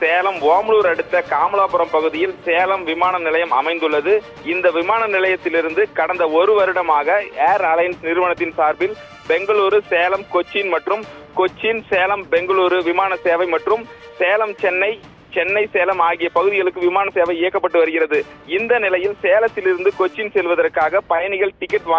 சேலம் ஓமலூர் அடுத்த காமலாபுரம் பகுதியில் சேலம் விமான நிலையம் அமைந்துள்ளது. இந்த விமான நிலையத்திலிருந்து கடந்த ஒரு வருடமாக ஏர் அலைன்ஸ் நிறுவனத்தின் சார்பில் பெங்களூரு, சேலம், கொச்சின் மற்றும் கொச்சின், சேலம், பெங்களூரு விமான சேவை மற்றும் சேலம், சென்னை, சேலம் ஆகிய பகுதிகளுக்கு விமான சேவை இயக்கப்பட்டு வருகிறது. இந்த நிலையில் சேலத்திலிருந்து கொச்சின் செல்வதற்காக பயணிகள் டிக்கெட்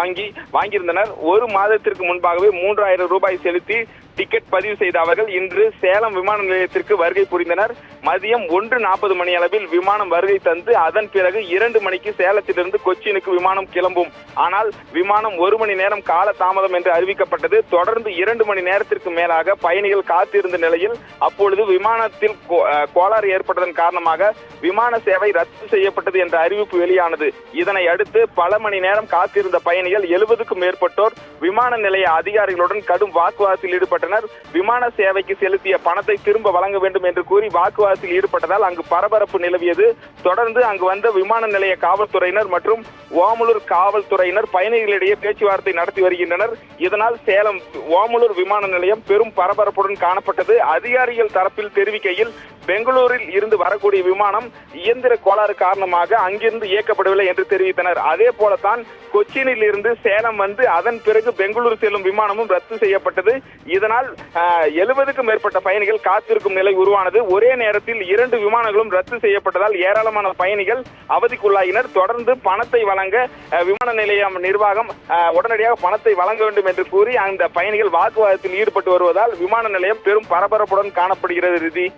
வாங்கியிருந்தனர். ஒரு மாதத்திற்கு முன்பாகவே 3000 ரூபாய் செலுத்தி டிக்கெட் பதிவு செய்த அவர்கள் இன்று சேலம் விமான நிலையத்திற்கு வருகை புரிந்தனர். மதியம் 1:40 மணி அளவில் விமானம் வருகை தந்து அதன் பிறகு 2 மணிக்கு சேலத்திலிருந்து கொச்சினுக்கு விமானம் கிளம்பும். ஆனால் விமானம் 1 மணி நேரம் கால தாமதம் என்று அறிவிக்கப்பட்டது. தொடர்ந்து 2 மணி நேரத்திற்கு மேலாக பயணிகள் காத்திருந்த நிலையில் அப்பொழுது விமானத்தில் கோளாறு ஏற்பட்டதன் காரணமாக விமான சேவை ரத்து செய்யப்பட்டது என்ற அறிவிப்பு வெளியானது. இதனை அடுத்து பல மணி நேரம் காத்திருந்த பயணிகள் 70க்கும் மேற்பட்டோர் விமான நிலைய அதிகாரிகளுடன் கடும் வாக்குவாதத்தில் ஈடுபட்டனர். விமான சேவைக்கு செலுத்திய பணத்தை திரும்ப வழங்க வேண்டும் என்று கூறி வாக்குவாதத்தில் ஈடுபட்டதால் அங்கு பரபரப்பு நிலவியது. தொடர்ந்து அங்கு வந்த விமான நிலைய காவல்துறையினர் மற்றும் ஓமலூர் காவல்துறையினர் பயணிகளிடையே பேச்சுவார்த்தை நடத்தி வருகின்றனர். இதனால் சேலம் ஓமலூர் விமான நிலையம் பெரும் பரபரப்புடன் காணப்பட்டது. அதிகாரிகள் தரப்பில் தெரிவிக்கையில் பெங்களூரில் இருந்து வரக்கூடிய விமானம் இயந்திர கோளாறு காரணமாக அங்கிருந்து இயக்கப்படவில்லை என்று தெரிவித்தனர். அதே போலத்தான் கொச்சினில் இருந்து சேலம் வந்து அதன் பிறகு பெங்களூர் செல்லும் விமானமும் ரத்து செய்யப்பட்டது. இதனால் 70க்கும் மேற்பட்ட பயணிகள் காத்திருக்கும் நிலை உருவானது. ஒரே நேரத்தில் 2 விமானங்களும் ரத்து செய்யப்பட்டதால் ஏராளமான பயணிகள் அவதிக்குள்ளாகினர். தொடர்ந்து பணத்தை வழங்க விமான நிலையம் நிர்வாகம் உடனடியாக பணத்தை வழங்க வேண்டும் என்று கூறி அந்த பயணிகள் வாக்குவாதத்தில் ஈடுபட்டு வருவதால் விமான நிலையம் பெரும் பரபரப்புடன் காணப்படுகிறது. ரிதி.